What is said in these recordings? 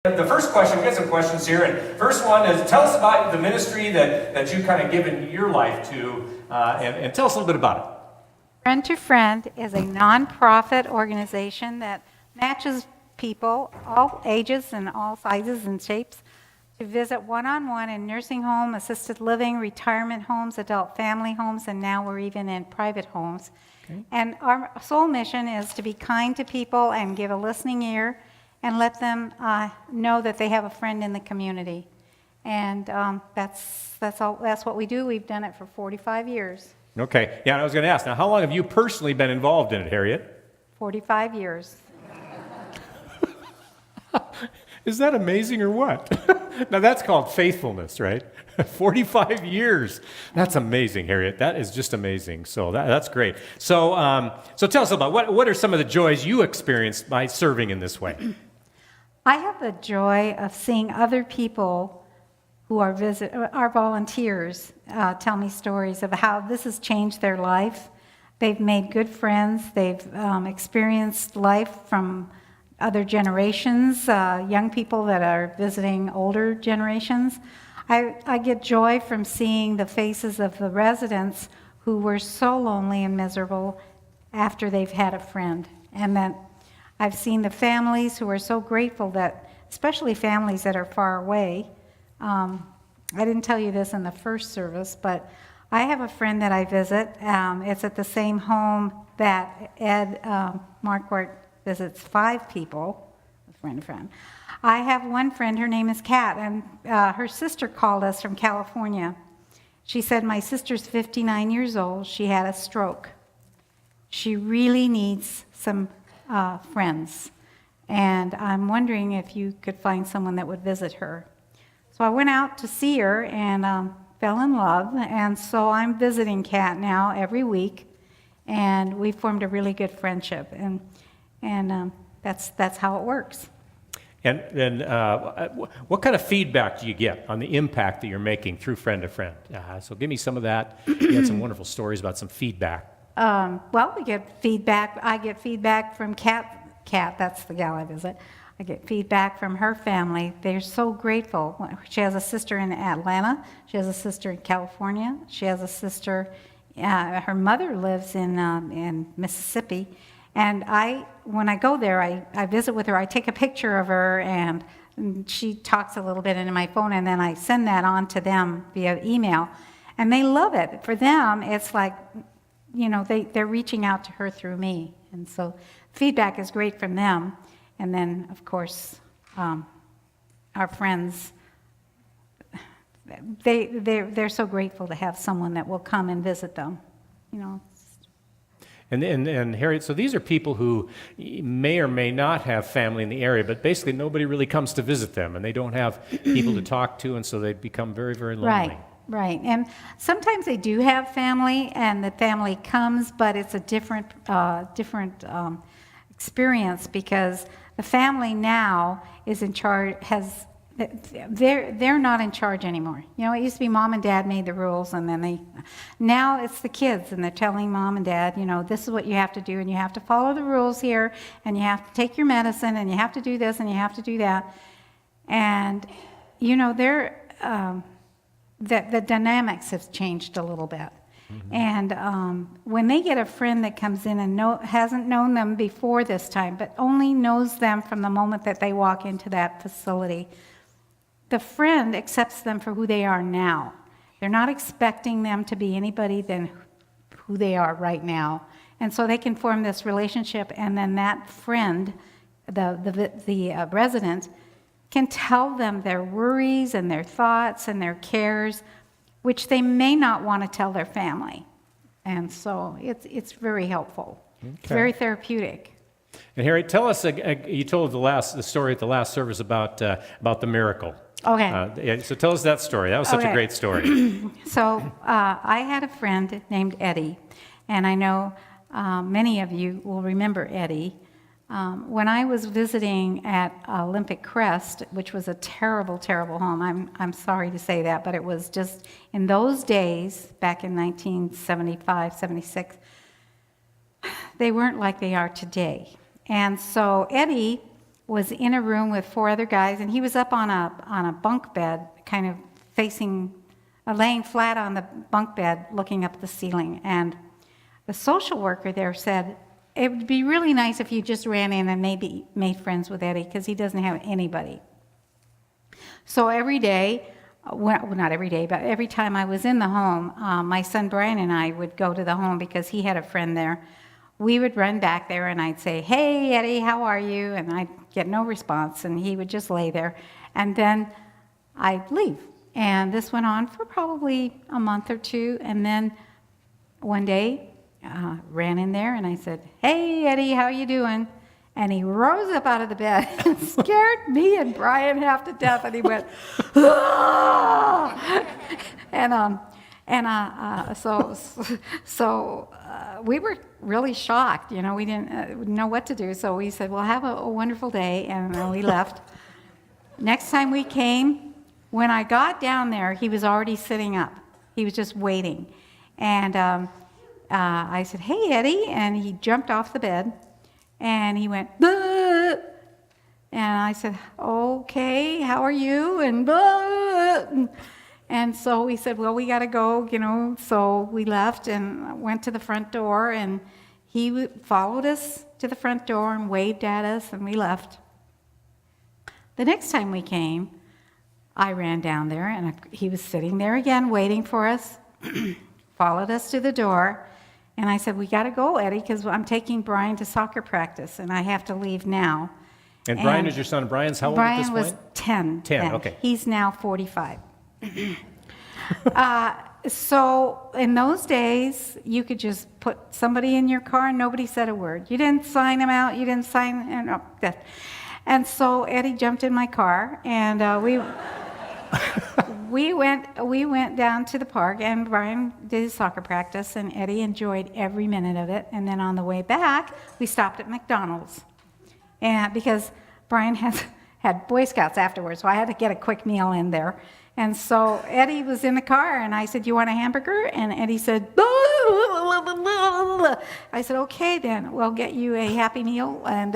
The first question, we got some questions here, and first one is, tell us about the ministry that you kind of given your life to, and tell us a little bit about it. Friend to Friend is a nonprofit organization that matches people, all ages and all sizes and shapes, to visit one-on-one in nursing home, assisted living, retirement homes, adult family homes, and now we're even in private homes. Okay. And our sole mission is to be kind to people and give a listening ear and let them know that they have a friend in the community. And that's what we do. We've done it for 45 years. Okay. Yeah, I was going to ask, now how long have you personally been involved in it, Harriet? 45 years. Is that amazing or what? Now that's called faithfulness, right? 45 years. That's amazing, Harriet. That is just amazing. So that's great. So tell us about what are some of the joys you experienced by serving in this way? I have the joy of seeing other people who are our volunteers tell me stories of how this has changed their life. They've made good friends. They've experienced life from other generations, young people that are visiting older generations. I get joy from seeing the faces of the residents who were so lonely and miserable after they've had a friend. And then I've seen the families who are so grateful that, especially families that are far away. I didn't tell you this in the first service, but I have a friend that I visit. It's at the same home that Ed Marquardt visits 5 people, a friend. I have one friend, her name is Kat, and her sister called us from California. She said, my sister's 59 years old. She had a stroke. She really needs some friends, and I'm wondering if you could find someone that would visit her. So I went out to see her and fell in love, and so I'm visiting Kat now every week, and we formed a really good friendship, and that's how it works. And then what kind of feedback do you get on the impact that you're making through Friend to Friend? So give me some of that. You had some wonderful stories about some feedback. Well, we get feedback. I get feedback from Kat, that's the gal I visit. I get feedback from her family. They're so grateful. She has a sister in Atlanta. She has a sister in California. She has a sister, her mother lives in Mississippi. And when I go there, I visit with her. I take a picture of her, and she talks a little bit into my phone, and then I send that on to them via email. And they love it. For them, it's like, they're reaching out to her through me. And so feedback is great from them. And then, of course, our friends, they're so grateful to have someone that will come and visit them, And Harriet, so these are people who may or may not have family in the area, but basically nobody really comes to visit them, and they don't have people to talk to, and so they become very, very lonely. Right. And sometimes they do have family, and the family comes, but it's a different experience, because the family now is in charge, they're not in charge anymore. It used to be mom and dad made the rules, and then now it's the kids, and they're telling mom and dad, this is what you have to do, and you have to follow the rules here, and you have to take your medicine, and you have to do this, and you have to do that. And, the dynamics have changed a little bit. Mm-hmm. And when they get a friend that comes in and hasn't known them before this time, but only knows them from the moment that they walk into that facility, the friend accepts them for who they are now. They're not expecting them to be anybody than who they are right now. And so they can form this relationship, and then that friend, the resident, can tell them their worries and their thoughts and their cares, which they may not want to tell their family. And so it's very helpful. Okay. It's very therapeutic. And Harriet, tell us, you told the story at the last service about the miracle. Okay. So tell us that story. That was such a great story. So I had a friend named Eddie, and I know many of you will remember Eddie. When I was visiting at Olympic Crest, which was a terrible, terrible home, I'm sorry to say that, but it was just, in those days, back in 1975, 76, they weren't like they are today. And so Eddie was in a room with 4 other guys, and he was up on a bunk bed, kind of laying flat on the bunk bed, looking up at the ceiling. And the social worker there said, it would be really nice if you just ran in and maybe made friends with Eddie, because he doesn't have anybody. So every day, well, not every day, but every time I was in the home, my son Brian and I would go to the home because he had a friend there. We would run back there and I'd say, "Hey, Eddie, how are you?" And I'd get no response, and he would just lay there. And then I'd leave. And this went on for probably a month or two. And then one day, ran in there and I said, "Hey, Eddie, how you doing?" And he rose up out of the bed and scared me and Brian half to death. And he went, "Ah!" So we were really shocked. You know, we didn't know what to do. So we said, "Well, have a wonderful day," and we left. Next time we came, when I got down there, he was already sitting up. He was just waiting. And I said, "Hey, Eddie," and he jumped off the bed. And he went, "Bah!" And I said, "Okay, how are you?" And bah! And so we said, "Well, we got to go, you know." So we left and went to the front door, and he followed us to the front door and waved at us, and we left. The next time we came, I ran down there, and he was sitting there again, waiting for us, followed us to the door. And I said, "We got to go, Eddie, because I'm taking Brian to soccer practice, and I have to leave now." And Brian is your son. Brian's how old at this point? Brian was 10. 10, then. okay. He's now 45. So in those days, you could just put somebody in your car and nobody said a word. You didn't sign them out. You didn't sign. And so Eddie jumped in my car, and we went down to the park, and Brian did his soccer practice, and Eddie enjoyed every minute of it. And then on the way back, we stopped at McDonald's, and because Brian had Boy Scouts afterwards, so I had to get a quick meal in there. And so Eddie was in the car, and I said, "You want a hamburger?" And Eddie said, I said, "Okay, then we'll get you a Happy Meal." And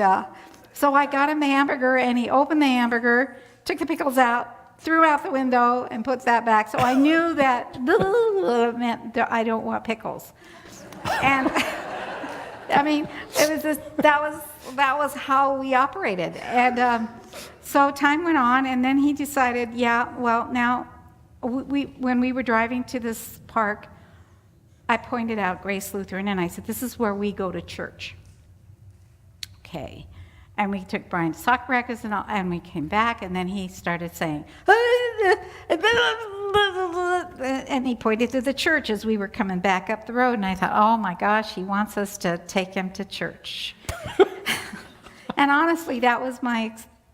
so I got him the hamburger, and he opened the hamburger, took the pickles out, threw out the window, and put that back. So I knew that meant that I don't want pickles. And I mean, it was just, that was how we operated. And so time went on, and then he decided, now when we were driving to this park, I pointed out Grace Lutheran, and I said, "This is where we go to church." Okay. And we took Brian to soccer practice, and we came back, and then he started saying, and he pointed to the church as we were coming back up the road, and I thought, "Oh my gosh, he wants us to take him to church." And honestly, that was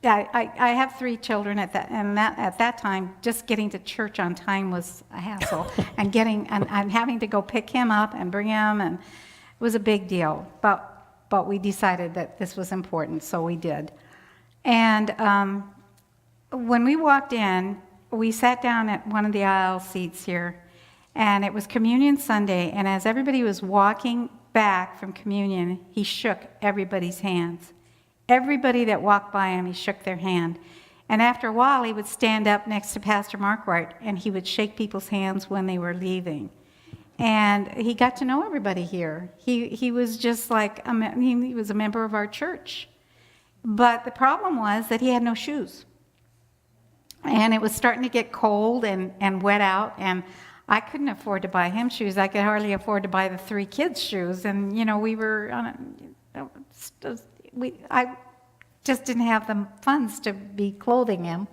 I have 3 children at that time, just getting to church on time was a hassle, and having to go pick him up and bring him, and it was a big deal. But we decided that this was important, so we did. And when we walked in, we sat down at one of the aisle seats here, and it was Communion Sunday, and as everybody was walking back from communion, he shook everybody's hands. Everybody that walked by him, he shook their hand. And after a while, he would stand up next to Pastor Marquardt, and he would shake people's hands when they were leaving. And he got to know everybody here. He was just like, he was a member of our church. But the problem was that he had no shoes. And it was starting to get cold and wet out, and I couldn't afford to buy him shoes. I could hardly afford to buy the 3 kids' shoes. And, you know, we were I just didn't have the funds to be clothing him.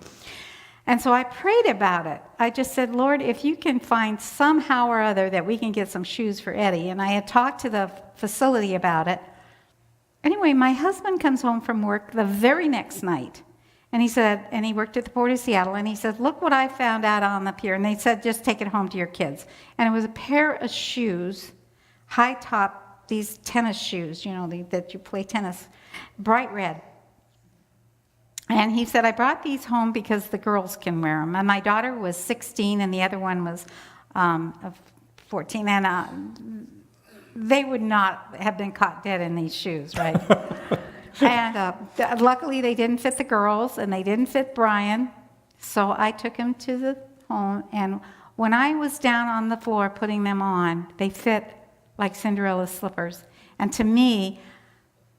And so I prayed about it. I just said, "Lord, if you can find somehow or other that we can get some shoes for Eddie." And I had talked to the facility about it. Anyway, my husband comes home from work the very next night. And he said, and he worked at the Port of Seattle, and he said, "Look what I found out on the pier." And they said, "Just take it home to your kids." And it was a pair of shoes, high top, these tennis shoes, you know, that you play tennis, bright red. And he said, "I brought these home because the girls can wear them." And my daughter was 16, and the other one was 14. And they would not have been caught dead in these shoes, right? And luckily, they didn't fit the girls, and they didn't fit Brian. So I took him to the home, and when I was down on the floor putting them on, they fit like Cinderella's slippers. And to me,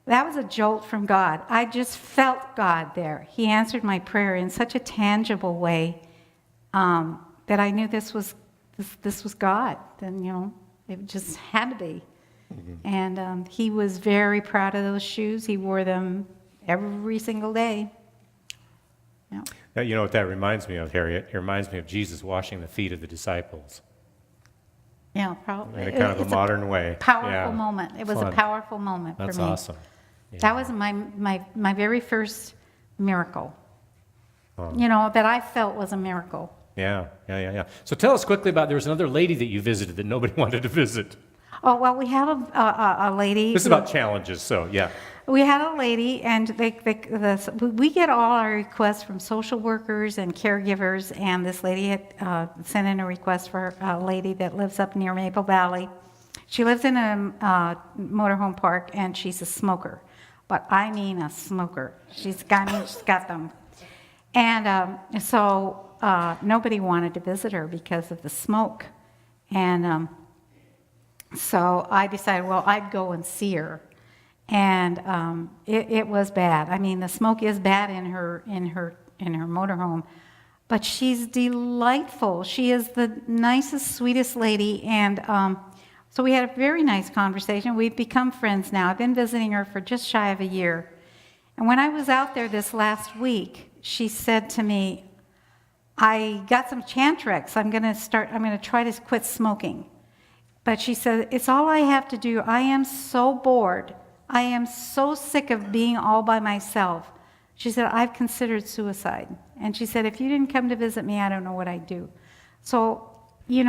that was a jolt from God. I just felt God there. He answered my prayer in such a tangible way that I knew this was God. And, it just had to be. Mm-hmm. And he was very proud of those shoes. He wore them every single day. Yeah. Now, you know what that reminds me of, Harriet? It reminds me of Jesus washing the feet of the disciples. Yeah, probably. In a kind of a modern way. Powerful moment. It was Fun. A powerful moment for me. That's awesome. Yeah. That was my very first miracle. That I felt was a miracle. Yeah. So tell us quickly about, there was another lady that you visited that nobody wanted to visit. Oh, well, we had a lady. This is about challenges, so yeah. We had a lady, and we get all our requests from social workers and caregivers, and this lady had sent in a request for a lady that lives up near Maple Valley. She lives in a motorhome park, and she's a smoker. But I mean a smoker. She's got them. And so nobody wanted to visit her because of the smoke. And so I decided, well, I'd go and see her. And it was bad. I mean, the smoke is bad in her motorhome, but she's delightful. She is the nicest, sweetest lady, and so we had a very nice conversation. We've become friends now. I've been visiting her for just shy of a year. And when I was out there this last week, she said to me, I got some Chantrex. I'm going to try to quit smoking. But she said, it's all I have to do. I am so bored. I am so sick of being all by myself. She said, I've considered suicide. And she said, if you didn't come to visit me, I don't know what I'd do. So, you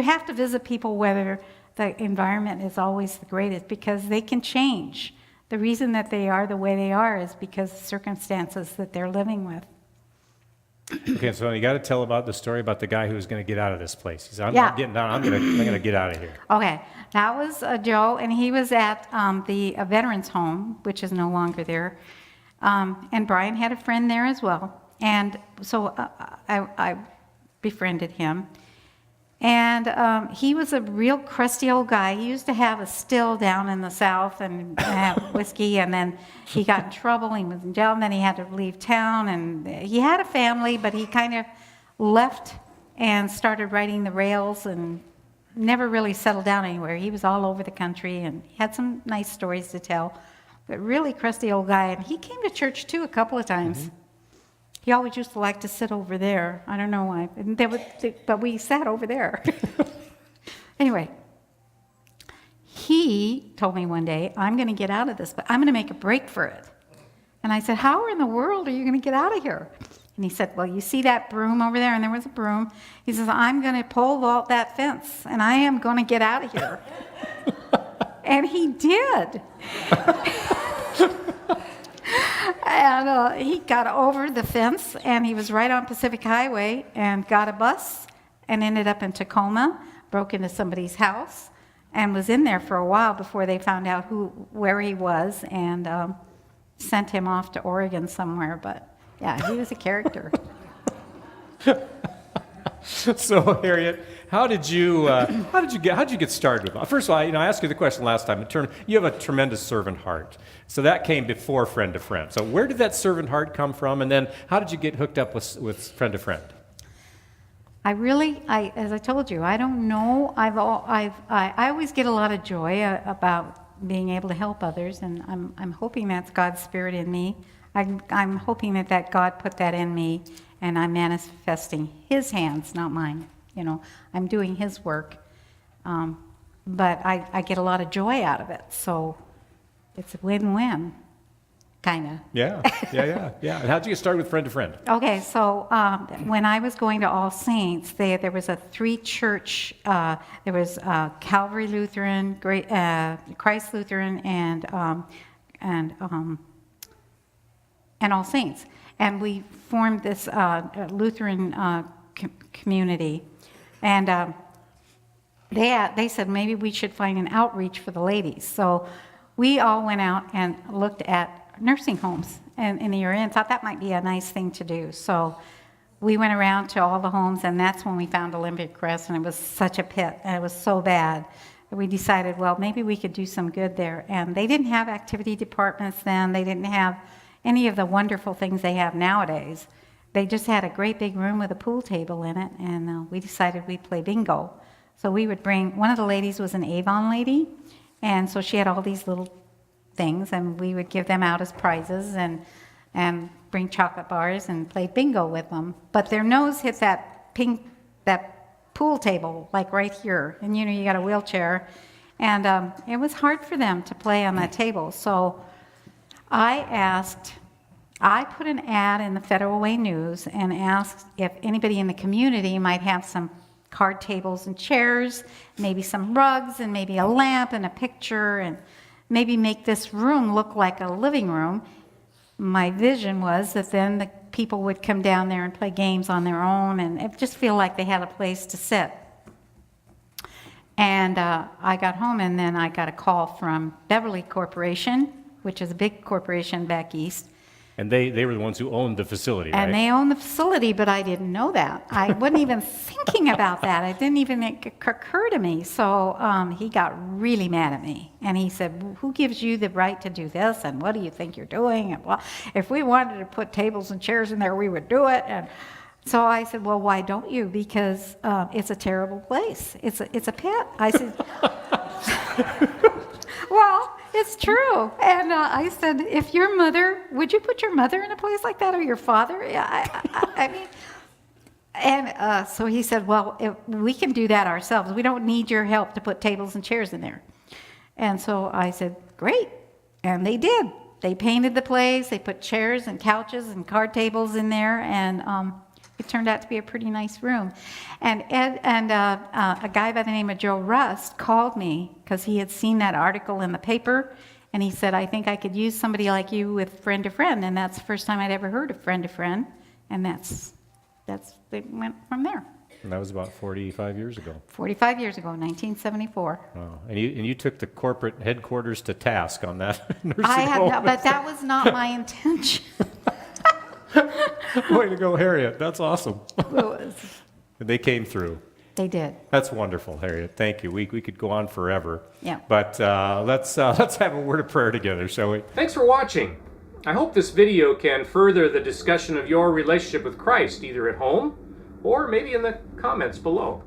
have to visit people whether the environment is always the greatest, because they can change. The reason that they are the way they are is because of circumstances that they're living with. Okay, so you got to tell about the story about the guy who was going to get out of this place. He said, I'm not getting down. I'm going to get out of here. Okay, that was Joe, and he was at the veterans home, which is no longer there. And Brian had a friend there as well. And so I befriended him. And he was a real crusty old guy. He used to have a still down in the South and have whiskey, and then he got in trouble. He was in jail, and then he had to leave town. And he had a family, but he kind of left and started riding the rails and never really settled down anywhere. He was all over the country and had some nice stories to tell, but really crusty old guy. And he came to church, too, a couple of times. Mm-hmm. He always used to like to sit over there. I don't know why, but we sat over there. Anyway, he told me one day, I'm going to get out of this, but I'm going to make a break for it. And I said, how in the world are you going to get out of here? And he said, well, you see that broom over there? And there was a broom. He says, I'm going to pole vault that fence, and I am going to get out of here. And he did. And he got over the fence, and he was right on Pacific Highway, and got a bus and ended up in Tacoma, broke into somebody's house, and was in there for a while before they found out where he was, and sent him off to Oregon somewhere. But yeah, he was a character. So, Harriet, how did you get started with it? First of all, I asked you the question last time. You have a tremendous servant heart. So that came before Friend to Friend. So where did that servant heart come from? And then how did you get hooked up with Friend to Friend? As I told you, I don't know. I always get a lot of joy about being able to help others, and I'm hoping that's God's spirit in me. I'm hoping that God put that in me, and I'm manifesting His hands, not mine. I'm doing His work, but I get a lot of joy out of it. So it's a win-win, kind of. Yeah. And how did you get started with Friend to Friend? Okay, so when I was going to All Saints, there was a three-church. There was Calvary Lutheran, Christ Lutheran, and All Saints, and we formed this Lutheran community. And they said maybe we should find an outreach for the ladies. So we all went out and looked at nursing homes in the area and thought that might be a nice thing to do. So we went around to all the homes, and that's when we found Olympic Crest, and it was such a pit, and it was so bad that we decided, well, maybe we could do some good there. And they didn't have activity departments then. They didn't have any of the wonderful things they have nowadays. They just had a great big room with a pool table in it, and we decided we'd play bingo. So we would bring, one of the ladies was an Avon lady, and so she had all these little things, and we would give them out as prizes and bring chocolate bars and play bingo with them. But their nose hit that pool table, like right here, and you got a wheelchair, and it was hard for them to play on that table. So I put an ad in the Federal Way News and asked if anybody in the community might have some card tables and chairs, maybe some rugs, and maybe a lamp and a picture, and maybe make this room look like a living room. My vision was that then the people would come down there and play games on their own and just feel like they had a place to sit. And I got home, and then I got a call from Beverly Corporation, which is a big corporation back east. And they were the ones who owned the facility, right? And they own the facility, but I didn't know that. I wasn't even thinking about that. It didn't even occur to me. So he got really mad at me. And he said, who gives you the right to do this? And what do you think you're doing? And well, if we wanted to put tables and chairs in there, we would do it. And so I said, well, why don't you? Because it's a terrible place. It's a pit. I said, well, it's true. And I said, if your mother, would you put your mother in a place like that, or your father? Yeah, I mean, and so he said, well, we can do that ourselves. We don't need your help to put tables and chairs in there. And so I said, great. And they did. They painted the place. They put chairs and couches and card tables in there, and it turned out to be a pretty nice room. And a guy by the name of Joe Rust called me because he had seen that article in the paper, and he said, I think I could use somebody like you with Friend to Friend. And that's the first time I'd ever heard of Friend to Friend, and they went from there. And that was about 45 years ago. 45 years ago, 1974. Wow. And you took the corporate headquarters to task on that nursing home. But that was not my intention. Way to go, Harriet. That's awesome. And They came through. they did. That's wonderful, Harriet. Thank you. We could go on forever. Yeah. But let's have a word of prayer together, shall we? Thanks for watching. I hope this video can further the discussion of your relationship with Christ, either at home or maybe in the comments below.